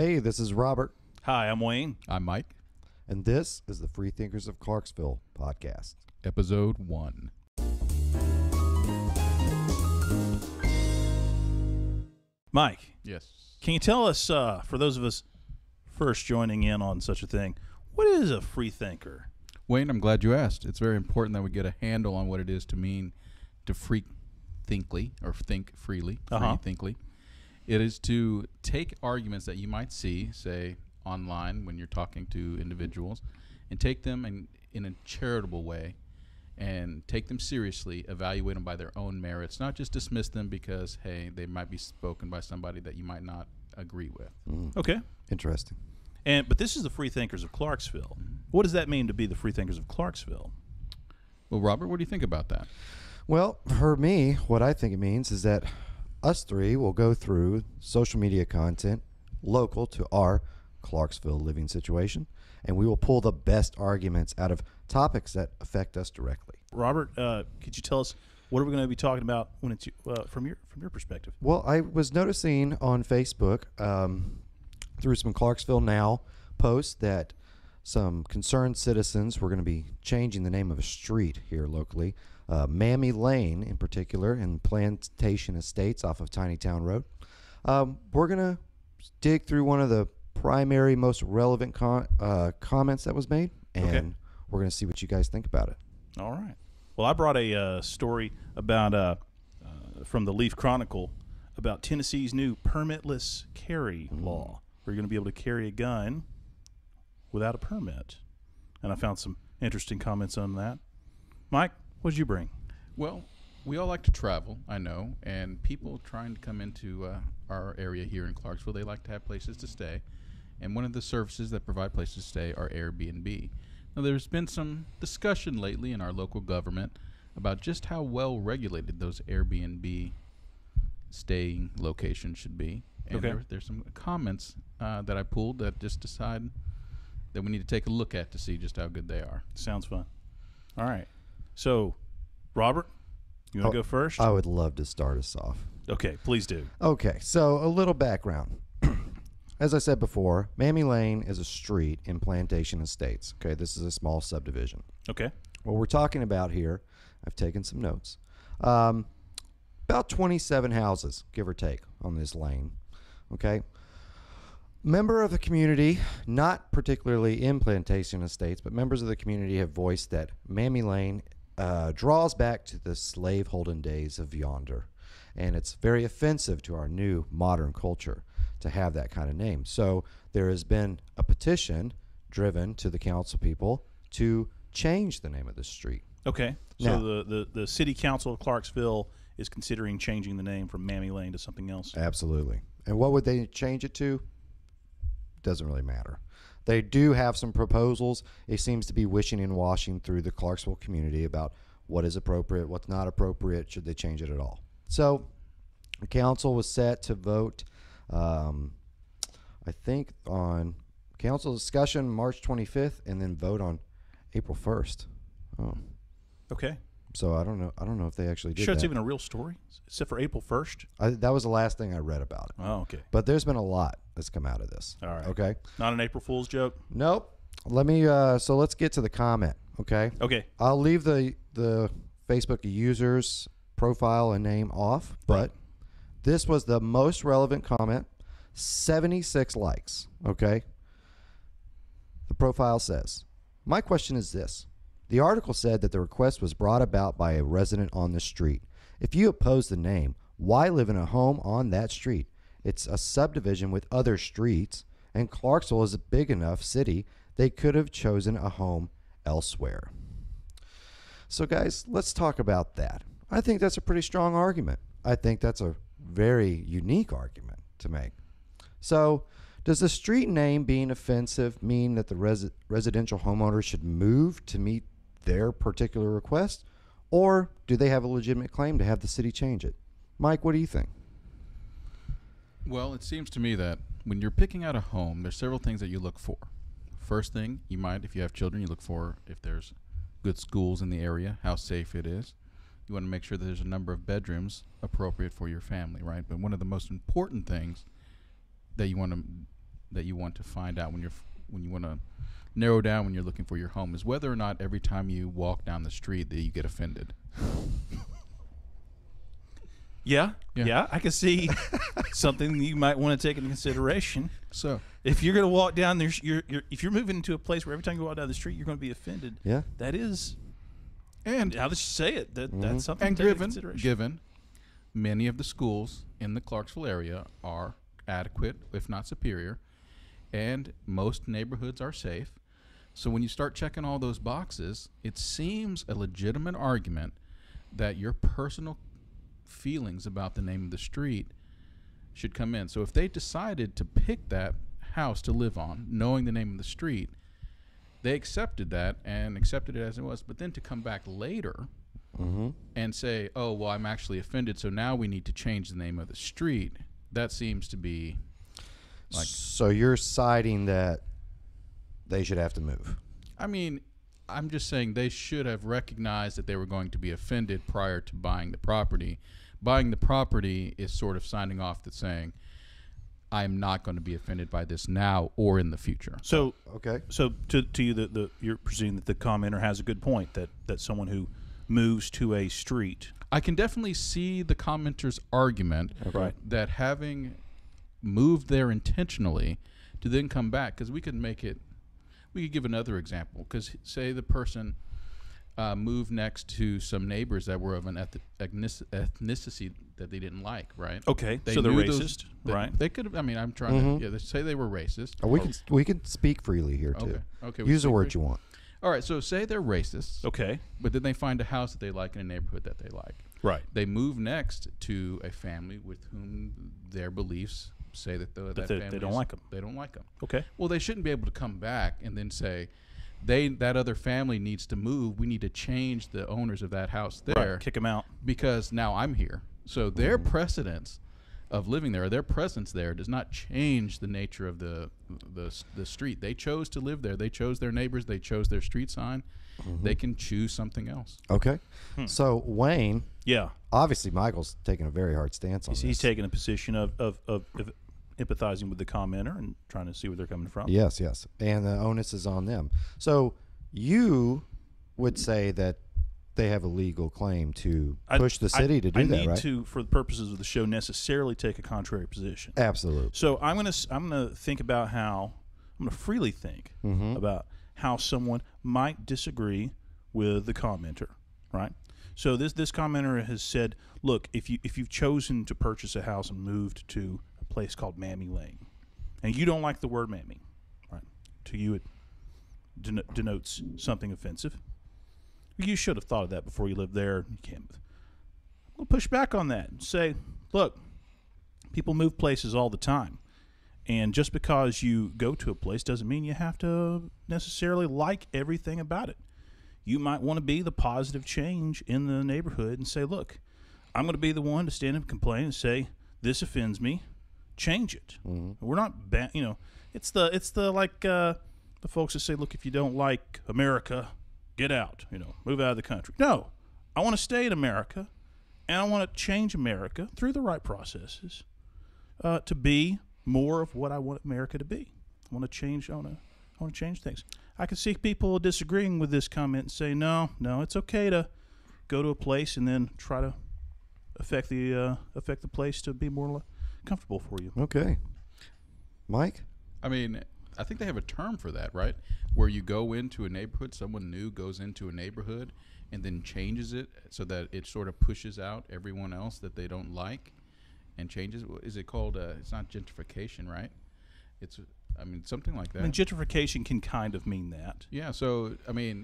Hey, this is Robert. Hi, I'm Wayne. I'm Mike. And this is the Freethinkers of Clarksville podcast. Episode 1. Mike, Yes. can you tell us, for those of us first joining in on such a thing, what is a freethinker? Wayne, I'm glad you asked. It's very important that we get a handle on what it is to mean to thinkly or think freely, freethinkly. It is to take arguments that you might see, say, online when you're talking to individuals, and take them in a charitable way and take them seriously, evaluate them by their own merits, not just dismiss them because, hey, they might be spoken by somebody that you might not agree with. Okay. Interesting. But this is the Freethinkers of Clarksville. What does that mean to be the Freethinkers of Clarksville? Well, Robert, what do you think about that? Well, for me, what I think it means is that us three will go through social media content local to our Clarksville living situation, and we will pull the best arguments out of topics that affect us directly. Robert, could you tell us what are we going to be talking about when it's from your perspective? Well, I was noticing on Facebook through some Clarksville Now posts that some concerned citizens were going to be changing the name of a street here locally, Mammy Lane in particular, in Plantation Estates off of Tiny Town Road. We're going to dig through one of the primary, most relevant comments that was made, and we're going to see what you guys think about it. All right. Well, I brought a story about from the Leaf Chronicle about Tennessee's new Permitless Carry law. We're going to be able to carry a gun without a permit, and I found some interesting comments on that. Mike, what did you bring? Well, we all like to travel, I know, and people trying to come into our area here in Clarksville, they like to have places to stay, and one of the services that provide places to stay are Airbnb. Now, there's been some discussion lately in our local government about just how well regulated those Airbnb staying locations should be. And there's some comments that I pulled that just decide that we need to take a look at to see just how good they are. Sounds fun. All right. So, Robert, you want to go first? I would love to start us off. Okay, please do. Okay, so a little background. As I said before, Mammy Lane is a street in Plantation Estates. Okay, this is a small subdivision. Okay. What we're talking about here, I've taken some notes, about 27 houses, give or take, on this lane. Okay. Member of the community, not particularly in Plantation Estates, but members of the community have voiced that Mammy Lane draws back to the slave-holding days of yonder. And it's very offensive to our new modern culture to have that kind of name. So there has been a petition driven to the council people to change the name of the street. Okay. Now, So the city council of Clarksville is considering changing the name from Mammy Lane to something else? Absolutely. And what would they change it to? Doesn't really matter. They do have some proposals. It seems to be wishing and washing through the Clarksville community about what is appropriate, what's not appropriate, should they change it at all. So the council was set to vote, I think, on council discussion March 25th and then vote on April 1st. Oh. Okay. So I don't know if they actually did Sure, it's that. even a real story, except for April 1st? That was the last thing I read about it. Oh, okay. But there's been a lot that's come out of this. All right. Okay. Not an April Fool's joke? Nope. Let me. So let's get to the comment. Okay. Okay. I'll leave the Facebook users profile and name off, but this was the most relevant comment. 76 likes. Okay. The profile says, "My question is this. The article said that the request was brought about by a resident on the street. If you oppose the name, why live in a home on that street? It's a subdivision with other streets, and Clarksville is a big enough city. They could have chosen a home elsewhere." So, guys, let's talk about that. I think that's a pretty strong argument. I think that's a very unique argument to make. So, does the street name being offensive mean that the residential homeowner should move to meet their particular request, or do they have a legitimate claim to have the city change it? Mike, what do you think? Well, it seems to me that when you're picking out a home, there's several things that you look for. First thing, you might, if you have children, you look for if there's good schools in the area, how safe it is. You want to make sure that there's a number of bedrooms appropriate for your family, right? But one of the most important things that you want to that you want to find out when you want to narrow down when you're looking for your home is whether or not every time you walk down the street that you get offended. Yeah, I can see something you might want to take into consideration. So if you're going to walk down there, if you're moving into a place where every time you walk down the street you're going to be offended, Yeah. that is, and now that you say it, that's something and to take into consideration. given many of the schools in the Clarksville area are adequate, if not superior, and most neighborhoods are safe. So when you start checking all those boxes, it seems a legitimate argument that your personal feelings about the name of the street should come in. So if they decided to pick that house to live on, knowing the name of the street, they accepted that and accepted it as it was. But then to come back later and say, oh, well, I'm actually offended, so now we need to change the name of the street, that seems to be like... So you're citing that they should have to move. I mean, I'm just saying they should have recognized that they were going to be offended prior to buying the property. Buying the property is sort of signing off to saying, I'm not going to be offended by this now or in the future. So Okay. So to you, you're presuming that the commenter has a good point, that someone who moves to a street. I can definitely see the commenter's argument Right. that having moved there intentionally to then come back, because we could give another example, because say the person moved next to some neighbors that were of an ethnicity that they didn't like, right? Okay, They so they're knew racist, right? They could have, I mean, I'm trying to, they say they were racist. We can speak freely here too. Okay. Use the word you want. All right, so say they're racist, Okay, but then they find a house that they like in a neighborhood that they like. right. They move next to a family with whom their beliefs say that They don't like them. They don't like them. Okay. Well, they shouldn't be able to come back and then say, that other family needs to move. We need to change the owners of that house there. Right. Kick them out. Because now I'm here. So their precedence of living there, or their presence there, does not change the nature of the street. They chose to live there. They chose their neighbors. They chose their street sign. They can choose something else. Okay. So Wayne, Yeah. obviously Michael's taking a very hard stance on He's this. taking a position of empathizing with the commenter and trying to see where they're coming from. Yes. And the onus is on them. So you would say that they have a legal claim to push the city to do that, right? I need to, for the purposes of the show, necessarily take a contrary position. Absolutely. So I'm gonna think about how I'm gonna freely think about how someone might disagree with the commenter, right? So this commenter has said, look, if you've chosen to purchase a house and moved to a place called Mammy Lane, and you don't like the word Mammy, right? To you it denotes something offensive. You should have thought of that before you lived there. You can't. We'll push back on that and say, look, people move places all the time. And just because you go to a place doesn't mean you have to necessarily like everything about it. You might want to be the positive change in the neighborhood and say, look, I'm going to be the one to stand up and complain and say, this offends me, change it. We're not, it's the like the folks that say, look, if you don't like America, get out, move out of the country. No, I want to stay in America, and I want to change America through the right processes to be more of what I want America to be. I want to change. I want to change things. I can see people disagreeing with this comment and say, no, it's okay to go to a place and then try to affect the place to be more comfortable for you. Okay. Mike? I mean, I think they have a term for that, right? Where you go into a neighborhood, someone new goes into a neighborhood and then changes it so that it sort of pushes out everyone else that they don't like and changes. Is it called, it's not gentrification, right? It's, something like that. I mean, gentrification can kind of mean that. Yeah, so,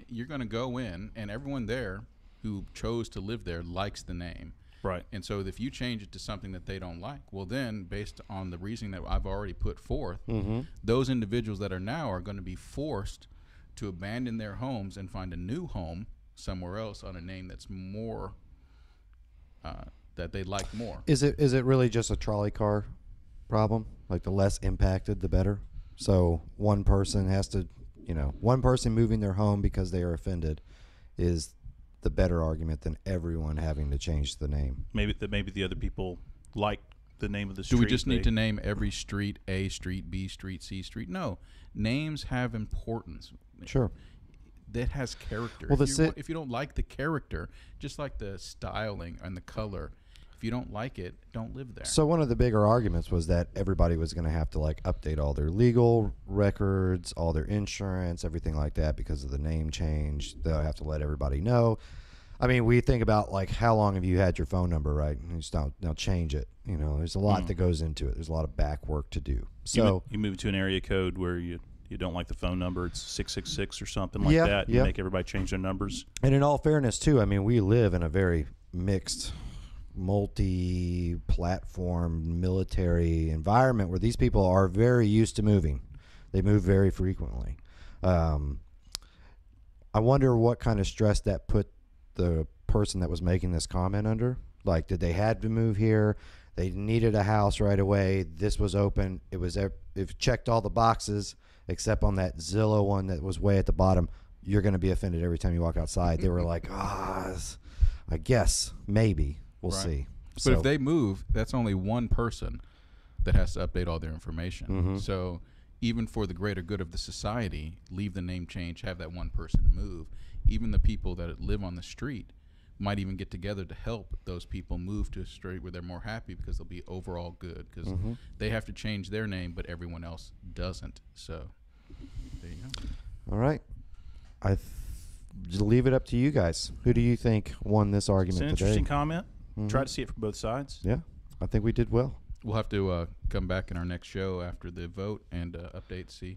you're going to go in and everyone there who chose to live there likes the name. Right. And so if you change it to something that they don't like, well then, based on the reasoning that I've already put forth, those individuals that are now are going to be forced to abandon their homes and find a new home somewhere else on a name that's more, that they like more. Is it really just a trolley car problem? Like the less impacted, the better? So one person has to, one person moving their home because they are offended is the better argument than everyone having to change the name. Maybe the other people like the name of the street. Do we just need to name every street A street, B street, C street? No. Names have importance. Sure. That has character. Well, if you don't like the character, just like the styling and the color, if you don't like it, don't live there. So one of the bigger arguments was that everybody was going to have to like update all their legal records, all their insurance, everything like that because of the name change. They'll have to let everybody know. I mean, we think about like how long have you had your phone number, right? And you just now change it. You know, there's a lot that goes into it. There's a lot of back work to do. So you move to an area code where you don't like the phone number, it's 666 or something like that. You make everybody change their numbers. And in all fairness, too, I mean, we live in a very mixed, multi-platform military environment where these people are very used to moving. They move very frequently. I wonder what kind of stress that put the person that was making this comment under. Like, did they had to move here? They needed a house right away. This was open. It checked all the boxes except on that Zillow one that was way at the bottom. You're going to be offended every time you walk outside. They were like, I guess, maybe. We'll see. But if they move, that's only one person that has to update all their information. Mm-hmm. So even for the greater good of the society, leave the name change, have that one person move. Even the people that live on the street might even get together to help those people move to a street where they're more happy because they'll be overall good because they have to change their name, but everyone else doesn't. So there you go. All right. Just leave it up to you guys. Who do you think won this argument today? It's an interesting comment. Try to see it from both sides. Yeah, I think we did well. We'll have to come back in our next show after the vote and update, see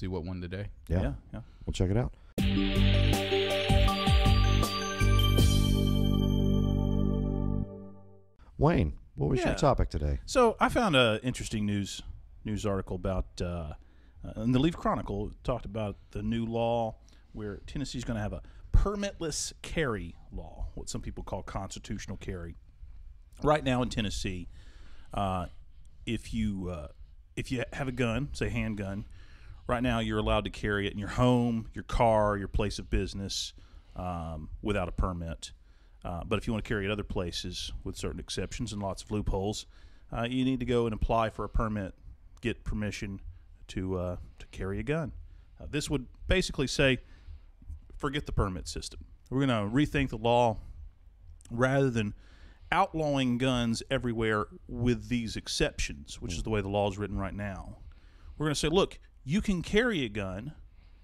what won today. Yeah. We'll check it out. Wayne, what was your topic today? So I found an interesting news article about in the Leaf Chronicle. It talked about the new law where Tennessee's going to have a permitless carry law, what some people call constitutional carry. Right now in Tennessee, if you have a gun, say handgun, right now you're allowed to carry it in your home, your car, your place of business without a permit. But if you want to carry it other places with certain exceptions and lots of loopholes, you need to go and apply for a permit, get permission to carry a gun. This would basically say, forget the permit system. We're going to rethink the law rather than outlawing guns everywhere with these exceptions, which is the way the law is written right now. We're going to say, look, you can carry a gun,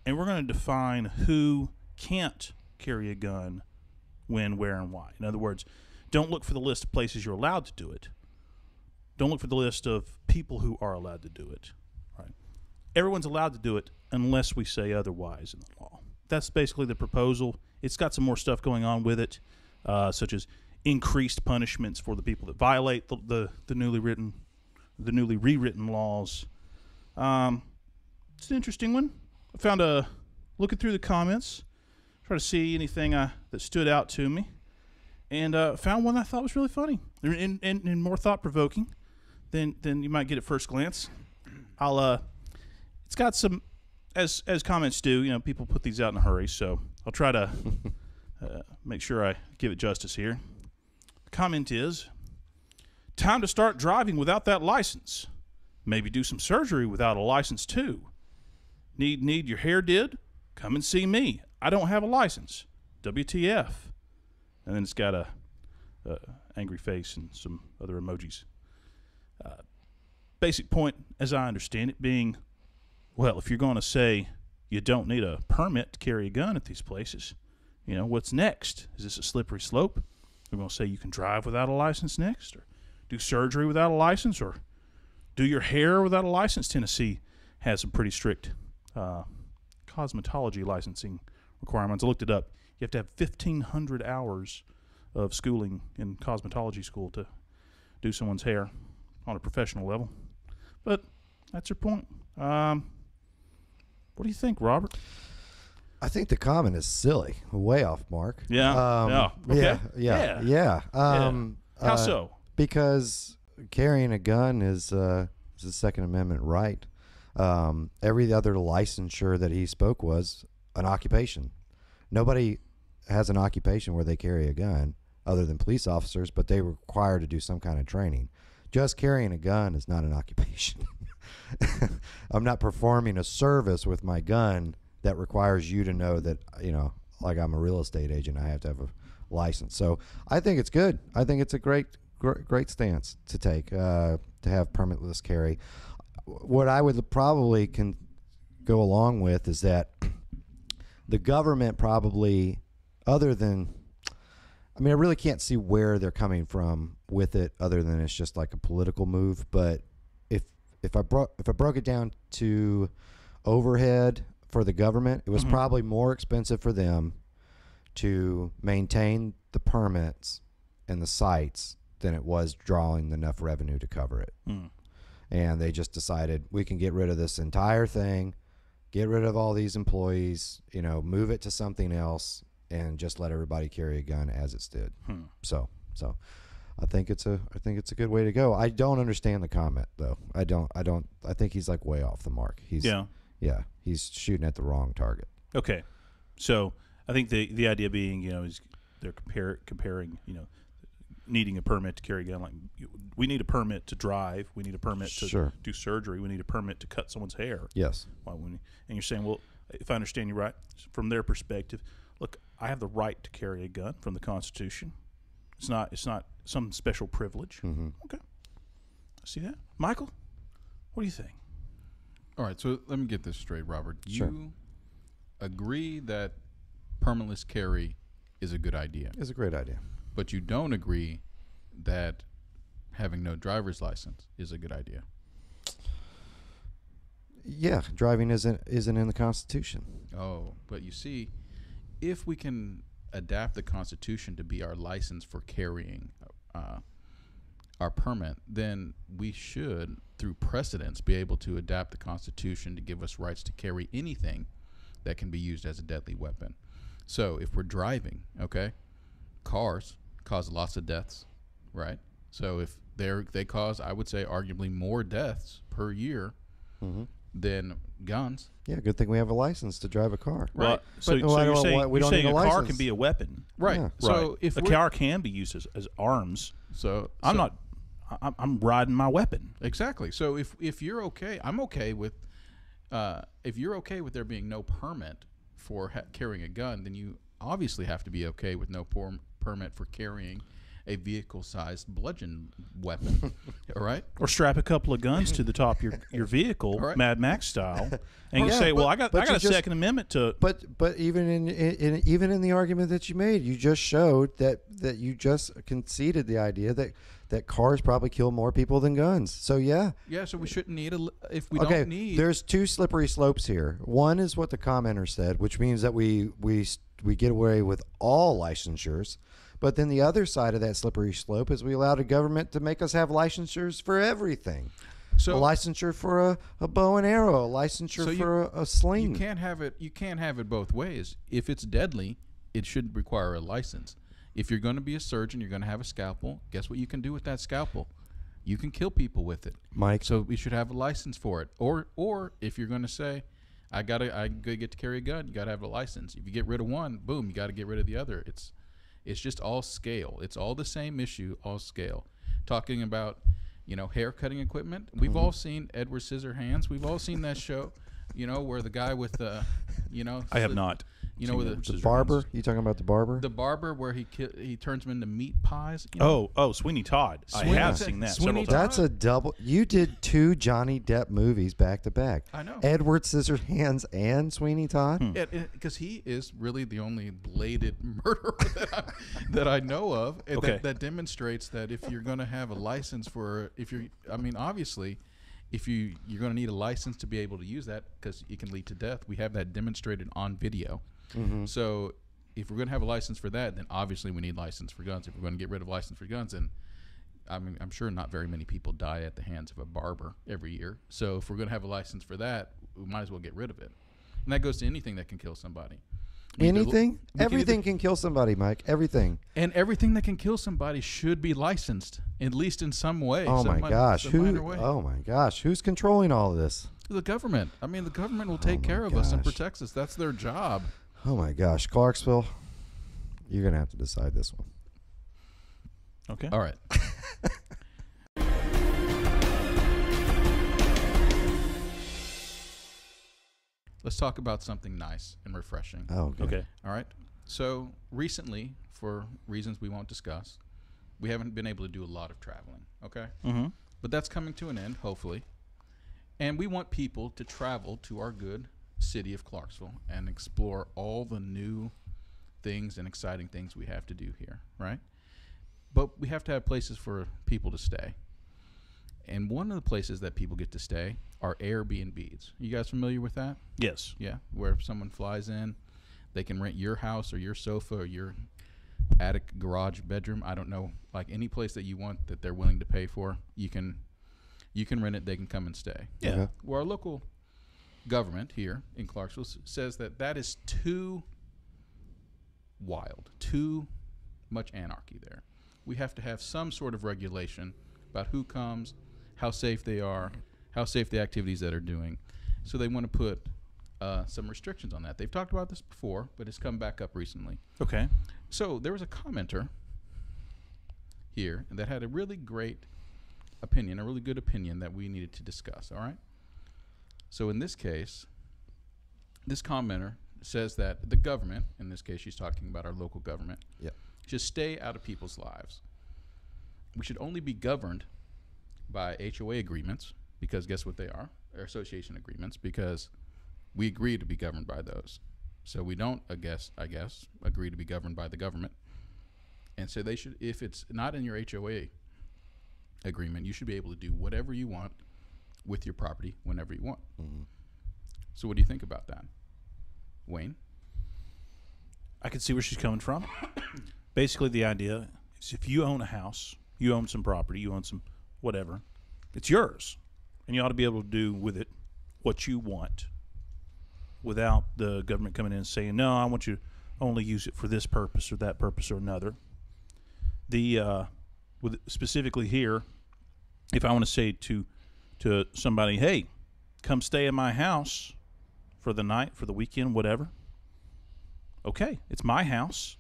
and we're going to define who can't carry a gun, when, where, and why. In other words, don't look for the list of places you're allowed to do it. Don't look for the list of people who are allowed to do it. Right? Everyone's allowed to do it unless we say otherwise in the law. That's basically the proposal. It's got some more stuff going on with it, such as increased punishments for the people that violate the newly rewritten laws. It's an interesting one. I found looking through the comments, try to see anything that stood out to me, and found one I thought was really funny and more thought provoking than you might get at first glance. It's got some, as comments do. People put these out in a hurry, so I'll try to make sure I give it justice here. The comment is, time to start driving without that license. Maybe do some surgery without a license too. Need your hair did? Come and see me. I don't have a license. WTF. And then it's got a angry face and some other emojis. Basic point, as I understand it, being, well, if you're going to say you don't need a permit to carry a gun at these places, what's next? Is this a slippery slope? We're going to say you can drive without a license next, or do surgery without a license, or do your hair without a license. Tennessee has some pretty strict cosmetology licensing requirements. I looked it up. You have to have 1,500 hours of schooling in cosmetology school to do someone's hair on a professional level. But that's your point. What do you think, Robert? I think the comment is silly, way off mark. Yeah. Okay. Yeah. How so? Because carrying a gun is a Second Amendment right. Every other licensure that he spoke was an occupation. Nobody has an occupation where they carry a gun other than police officers, but they require to do some kind of training just carrying a gun is not an occupation. I'm not performing a service with my gun that requires you to know that, like I'm a real estate agent, I have to have a license. So I think it's good. I think it's a great stance to take, to have permitless carry. What I would probably can go along with is that the government probably, other than, I really can't see where they're coming from with it, other than it's just like a political move. But if I broke it down to overhead for the government, it was probably more expensive for them to maintain the permits and the sites than it was drawing enough revenue to cover it. And they just decided we can get rid of this entire thing, get rid of all these employees, move it to something else, and just let everybody carry a gun as it stood. So I think it's a good way to go. I don't understand the comment though. I think he's like way off the mark. He's shooting at the wrong target. Okay. So I think the idea being, is they're comparing, needing a permit to carry a gun. Like, we need a permit to drive. We need a permit to do surgery. We need a permit to cut someone's hair. Yes. And you're saying, well, if I understand you right, from their perspective, look, I have the right to carry a gun from the Constitution. It's not some special privilege. Okay. I see that. Michael, what do you think? All right, so let me get this straight, Robert. Sure. You agree that permitless carry is a good idea. It's a great idea. But you don't agree that having no driver's license is a good idea. Yeah, driving isn't in the Constitution. Oh, but you see, if we can adapt the Constitution to be our license for carrying our permit, then we should, through precedence, be able to adapt the Constitution to give us rights to carry anything that can be used as a deadly weapon. So if we're driving, okay, cars cause lots of deaths, right? So if they cause, I would say, arguably more deaths per year than guns. Yeah, good thing we have a license to drive a car. Well, so you're saying a car can be a weapon, right? Yeah. So if a car can be used as arms. I'm riding my weapon. Exactly. So if you're okay, I'm okay with. If you're okay with there being no permit for carrying a gun, then you obviously have to be okay with no permit for carrying a vehicle-sized bludgeon weapon. All right? Or strap a couple of guns to the top of your vehicle, right, Mad Max style, and you say, "Well, I got a Second Amendment to." But even in the argument that you made, you just showed that you just conceded the idea that cars probably kill more people than guns. So yeah. Yeah. So we shouldn't need if we okay, don't need. There's two slippery slopes here. One is what the commenter said, which means that we get away with all licensures. But then the other side of that slippery slope is we allow the government to make us have licensures for everything. So a licensure for a bow and arrow, a licensure for a sling. You can't have it both ways. If it's deadly, it should require a license. If you're going to be a surgeon, you're going to have a scalpel. Guess what you can do with that scalpel? You can kill people with it, Mike. So we should have a license for it. Or if you're going to say, I get to carry a gun, you got to have a license. If you get rid of one, boom, you got to get rid of the other. It's just all scale. It's all the same issue, all scale. Talking about, hair cutting equipment. We've all seen Edward Scissorhands. We've all seen that show, where the guy with the, I have not. With the barber. You talking about the barber? The barber where he turns them into meat pies. Oh, Sweeney Todd. I have seen that several times. That's a double. You did two Johnny Depp movies back to back. I know. Edward Scissorhands and Sweeney Todd. Because he is really the only bladed murderer that I know of. And that demonstrates that if you're going to have a license obviously, if you're going to need a license to be able to use that because it can lead to death. We have that demonstrated on video. So if we're going to have a license for that, then obviously we need license for guns. If we're going to get rid of license for guns, then I'm sure not very many people die at the hands of a barber every year. So if we're going to have a license for that, we might as well get rid of it. And that goes to anything that can kill somebody. Anything? Everything can kill somebody, Mike. Everything. And everything that can kill somebody should be licensed, at least in some way. Oh my gosh! Oh my gosh! Who's controlling all of this? The government. The government will take care of us and protect us. That's their job. Oh my gosh, Clarksville, you're gonna have to decide this one. Okay. All right. let's talk about something nice and refreshing. Oh, Okay. All right. So recently, for reasons we won't discuss, we haven't been able to do a lot of traveling. Okay. Mm-hmm. But that's coming to an end, hopefully. And we want people to travel to our good city of Clarksville and explore all the new things and exciting things we have to do here, right? But we have to have places for people to stay. And one of the places that people get to stay are Airbnbs. You guys familiar with that? Yes. Yeah, where if someone flies in, they can rent your house or your sofa or your attic, garage, bedroom. I don't know, like any place that you want that they're willing to pay for. You can rent it. They can come and stay. Yeah. Okay. Well, our local government here in Clarksville says that is too wild, too much anarchy there. We have to have some sort of regulation about who comes, how safe they are, how safe the activities that are doing. So they want to put some restrictions on that. They've talked about this before, but it's come back up recently. Okay. So there was a commenter here that had a really great opinion, a really good opinion that we needed to discuss, all right? So in this case, this commenter says that the government, in this case she's talking about our local government, Yep. should stay out of people's lives. We should only be governed by HOA agreements, because guess what they are? They're association agreements, because we agree to be governed by those. So we don't, I guess, agree to be governed by the government. And so they should, if it's not in your HOA agreement, you should be able to do whatever you want with your property whenever you want. Mhm. So what do you think about that, Wayne? I can see where she's coming from. Basically, the idea is if you own a house, you own some property, you own some whatever, it's yours. And you ought to be able to do with it what you want without the government coming in and saying, no, I want you to only use it for this purpose or that purpose or another. With specifically here, if I want to say to somebody, hey, come stay in my house for the night, for the weekend, whatever. Okay, it's my house.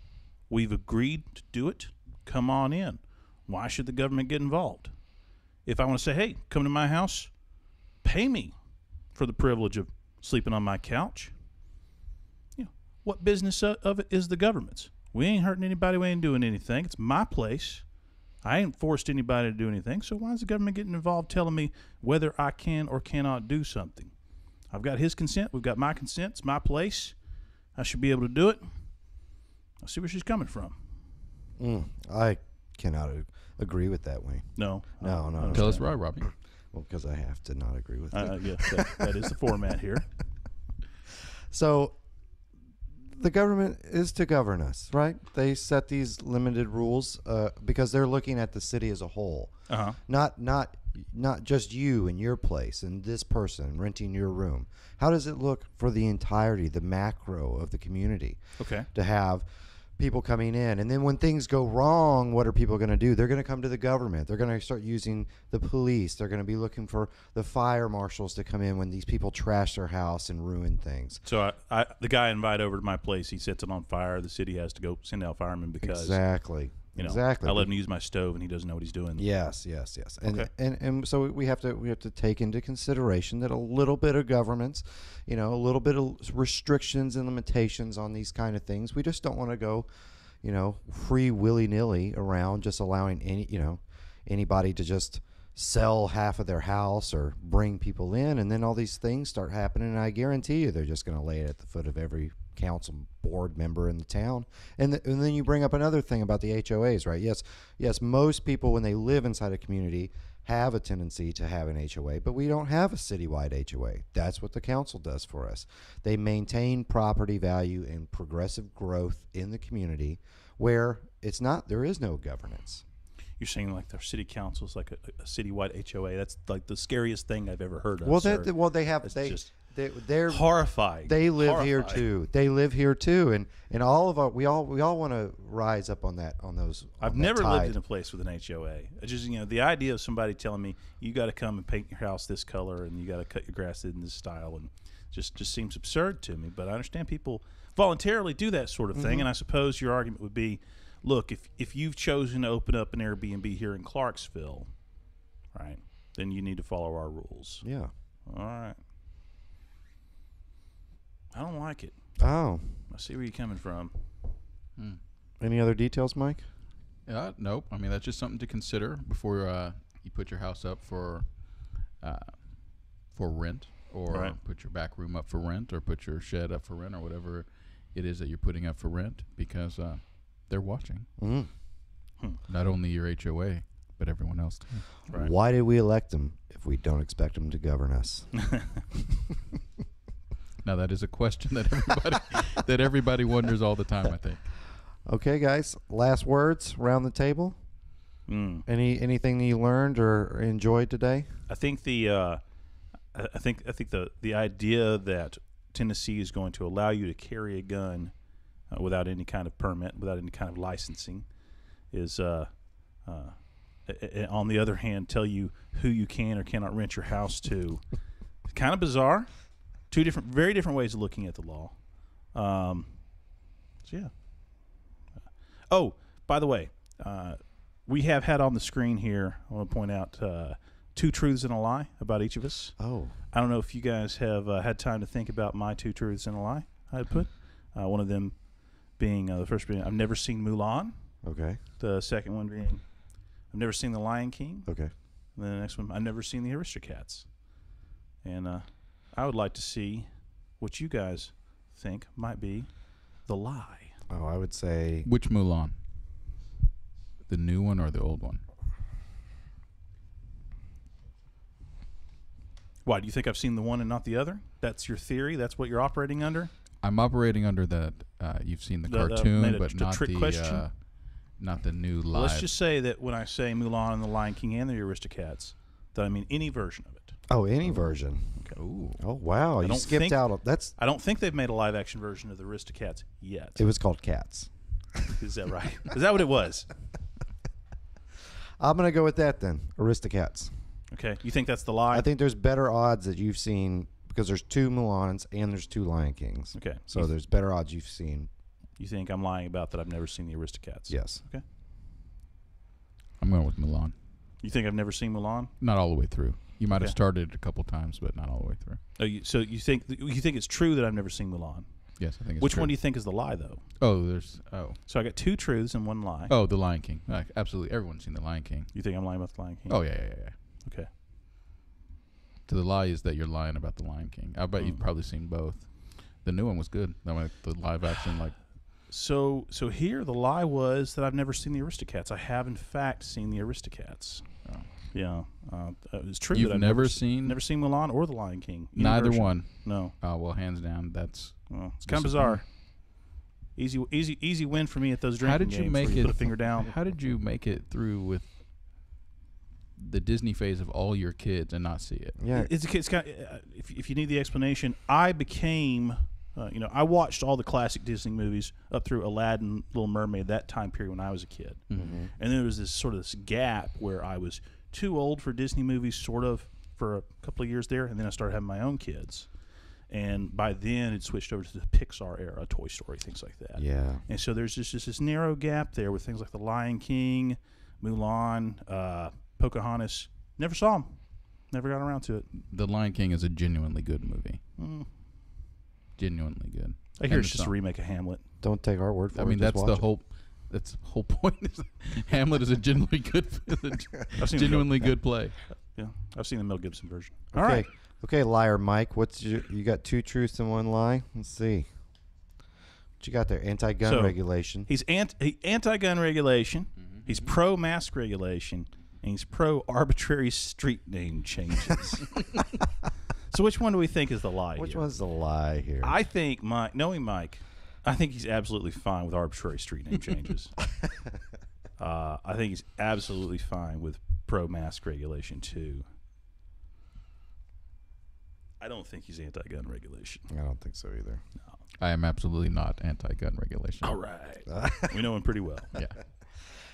We've agreed to do it. Come on in. Why should the government get involved? If I want to say, hey, come to my house, pay me for the privilege of sleeping on my couch. You know, what business of it is the government's? We ain't hurting anybody. We ain't doing anything. It's my place. I ain't forced anybody to do anything. So why is the government getting involved telling me whether I can or cannot do something? I've got his consent. We've got my consent. It's my place. I should be able to do it. I see where she's coming from. I cannot agree with that, Wayne. No. No. Tell us why, Robbie. Well, because I have to not agree with it. Yes, that is the format here. So the government is to govern us, right? They set these limited rules because they're looking at the city as a whole. Uh-huh. Not just you and your place and this person renting your room. How does it look for the entirety, the macro of the community? Okay. To have people coming in, and then when things go wrong, what are people going to do? They're going to come to the government. They're going to start using the police. They're going to be looking for the fire marshals to come in when these people trash their house and ruin things. So the guy I invite over to my place, he sets it on fire. The city has to go send out firemen because Exactly. I let him use my stove and he doesn't know what he's doing. Yes. And, Okay. and so we have to take into consideration that a little bit of governments, a little bit of restrictions and limitations on these kind of things. We just don't want to go, free willy-nilly around just allowing anybody to just sell half of their house or bring people in, and then all these things start happening, and I guarantee you they're just going to lay it at the foot of every council board member in the town. And then you bring up another thing about the HOAs, right? Yes, most people when they live inside a community have a tendency to have an HOA, but we don't have a citywide HOA. That's what the council does for us. They maintain property value and progressive growth in the community where there is no governance. You're saying like their city council is like a citywide HOA. That's like the scariest thing I've ever heard of. They're horrifying. They live here too. And all of our we all want to rise up on those. I've never lived in a place with an HOA. It's just the idea of somebody telling me you got to come and paint your house this color and you got to cut your grass in this style and just seems absurd to me. But I understand people voluntarily do that sort of thing, and I suppose your argument would be, look, if you've chosen to open up an Airbnb here in Clarksville, right, then you need to follow our rules. Yeah. All right. I don't like it. Oh. I see where you're coming from. Any other details, Mike? Nope. I mean, that's just something to consider before you put your house up for rent, or put your back room up for rent, or put your shed up for rent, or whatever it is that you're putting up for rent, because they're watching. Not only your HOA, but everyone else too. Right. Why did we elect them if we don't expect them to govern us? Now that is a question that everybody wonders all the time, I think. Okay, guys. Last words around the table. Anything that you learned or enjoyed today? I think the idea that Tennessee is going to allow you to carry a gun without any kind of permit, without any kind of licensing, is on the other hand, tell you who you can or cannot rent your house to. Kind of bizarre. Very different ways of looking at the law. So yeah. Oh, by the way, we have had on the screen here, I want to point out 2 truths and a lie about each of us. Oh. I don't know if you guys have had time to think about my 2 truths and a lie I'd put. One of them being, the first being, I've never seen Mulan. Okay. The second one being, I've never seen The Lion King. Okay. And then the next one, I've never seen The Aristocats. And I would like to see what you guys think might be the lie. Oh, I would say... Which Mulan? The new one or the old one? Why, do you think I've seen the one and not the other? That's your theory? That's what you're operating under? I'm operating under that you've seen the cartoon, but not the new live. Well, let's just say that when I say Mulan and The Lion King and The Aristocats, that I mean any version of it. Oh, any version. Okay. Ooh. Oh, wow. You skipped out. That's. I don't think they've made a live-action version of The Aristocats yet. It was called Cats. Is that right? Is that what it was? I'm going to go with that then. Aristocats. Okay. You think that's the lie? I think there's better odds that you've seen, because there's 2 Mulans and there's 2 Lion Kings. Okay. So there's better odds you've seen. You think I'm lying about that I've never seen The Aristocats? Yes. Okay. I'm going with Mulan. You think I've never seen Mulan? Not all the way through. You might have started it a couple times, but not all the way through. Oh, so you think it's true that I've never seen Mulan? Yes, I think it's Which true. one do you think is the lie, though? So I got 2 truths and 1 lie. Oh, The Lion King. Absolutely. Everyone's seen The Lion King. You think I'm lying about The Lion King? Oh, yeah. Okay. So the lie is that you're lying about The Lion King. I bet you've probably seen both. The new one was good. The live action, like. So here the lie was that I've never seen The Aristocats. I have in fact seen The Aristocats. Oh. Yeah, it's true. You've that I've never seen Mulan or The Lion King. Neither version. one. No. Oh well, hands down, that's. Well, it's kind of bizarre. Easy win for me at those drinking How did you games make where it? Put a finger down. How did you make it through with the Disney phase of all your kids and not see it? Yeah. It's kind of, if you need the explanation, I became. I watched all the classic Disney movies up through Aladdin, Little Mermaid, that time period when I was a kid. Mm-hmm. And then there was this gap where I was too old for Disney movies, sort of, for a couple of years there, and then I started having my own kids. And by then, it switched over to the Pixar era, Toy Story, things like that. Yeah. And so there's just this narrow gap there with things like The Lion King, Mulan, Pocahontas. Never saw them. Never got around to it. The Lion King is a genuinely good movie. Mm. Genuinely good. I hear it's just a remake of Hamlet. Don't take our word for it. I mean, just that's watch the whole. That's the whole point. Hamlet is a genuinely good, genuinely good play. Yeah, I've seen the Mel Gibson version. it. All right. Okay, liar Mike. You got 2 truths and 1 lie? Let's see. What you got there? Anti-gun regulation. He's anti-gun regulation. Mm-hmm. He's pro-mask regulation. And he's pro-arbitrary street name changes. So which one do we think is the lie Which here? one's the lie here? I think knowing Mike, I think he's absolutely fine with arbitrary street name changes. I think he's absolutely fine with pro-mask regulation too. I don't think he's anti-gun regulation. I don't think so either. No. I am absolutely not anti-gun regulation. All right. We know him pretty well. Yeah.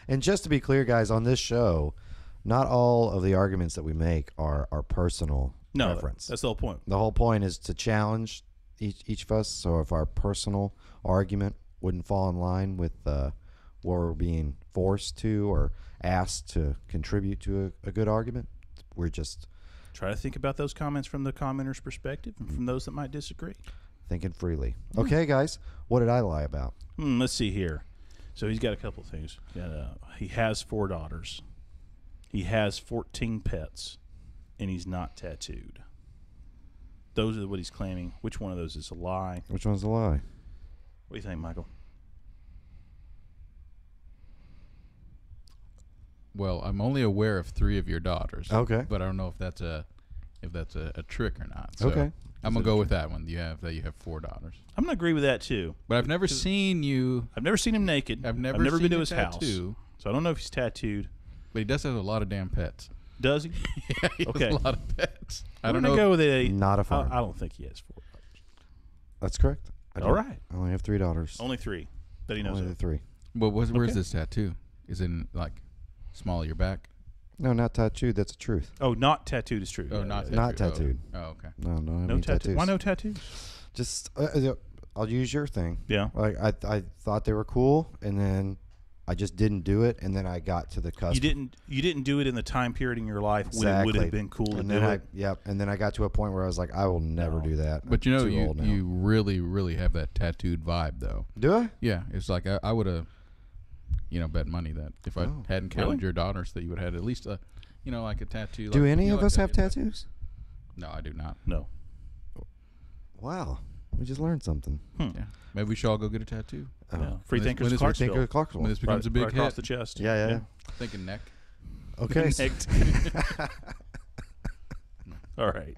And just to be clear, guys, on this show, not all of the arguments that we make are our personal preference. That's the whole point. The whole point is to challenge each of us. So if our personal argument wouldn't fall in line with what we're being forced to or asked to contribute to a good argument, we're just... Try to think about those comments from the commenter's perspective and from those that might disagree. Thinking freely. Okay, guys, what did I lie about? Let's see here. So he's got a couple of things. He has 4 daughters. He has 14 pets, and he's not tattooed. Those are what he's claiming. Which one of those is a lie? Which one's a lie? What do you think, Michael? Well, I'm only aware of 3 of your daughters. Okay. But I don't know if that's a trick or not. So Okay. I'm gonna go with that one. You have 4 daughters. I'm gonna agree with that too. But I've never seen you. I've never seen him naked. I've never been seen to a his house, tattoo. so I don't know if he's tattooed. But he does have a lot of damn pets. Does he? Yeah, he Okay. has a lot of pets. I I'm don't gonna know. go with a. Not a farm. I don't think he has 4 daughters. That's correct. All right. I only have 3 daughters. Only 3 that he knows Only the of. 3. Well, where's Okay. this tattoo? Is it in like small of your back? No, not tattooed. That's the truth. Oh, not tattooed is true. Oh, not Not tattooed. Oh, okay. No, no, I No mean tattoo. tattoos. Why no tattoos? Just, I'll use your thing. Yeah. Like I thought they were cool, and then I just didn't do it, and then I got to the cusp. You didn't do it in the time period in your life when it would Exactly. have been cool to And do then it. and then I got to a point where I was like, I will never No. do that. But you know, I'm too old now. you really, really have that tattooed vibe, though. Do I? Yeah, it's like I would have, bet money that if I Oh. hadn't counted Really? your daughters, that you would have had at least a, like a tattoo. Do like, any of like us that have you'd like. tattoos? No, I do not. No. Wow, we just learned something. Yeah, maybe we should all go get a tattoo. Oh. Yeah. Freethinkers when of this Clarksville. Thinker of Clarksville. When this becomes a big right across hit, the chest. Yeah. thinking neck. Okay. Necked. All right.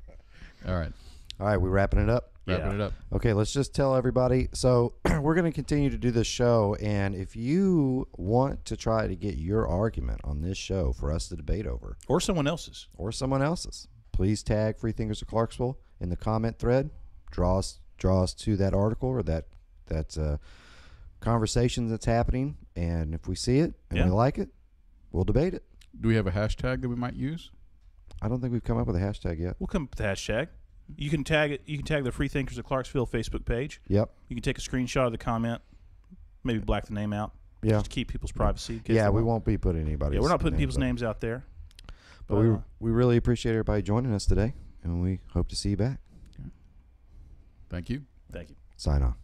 All right, All right, we wrapping it up. wrapping it up. Okay, let's just tell everybody. So we're going to continue to do this show, and if you want to try to get your argument on this show for us to debate over, Or someone else's. or someone else's, please tag Freethinkers of Clarksville in the comment thread. Draw us to that article or that conversation that's happening, and if we see it and we like it, we'll debate it. Do we have a hashtag that we might use? I don't think we've come up with a hashtag yet. We'll come up with the hashtag. You can tag it. You can tag the Freethinkers of Clarksville Facebook page. Yep. You can take a screenshot of the comment, maybe black the name out. Yeah. Just to keep people's privacy. in case Yeah, they we want. won't be putting anybody. Yeah, we're not putting people's names out there. But we really appreciate everybody joining us today, and we hope to see you back. Thank you. Thank you. Sign off.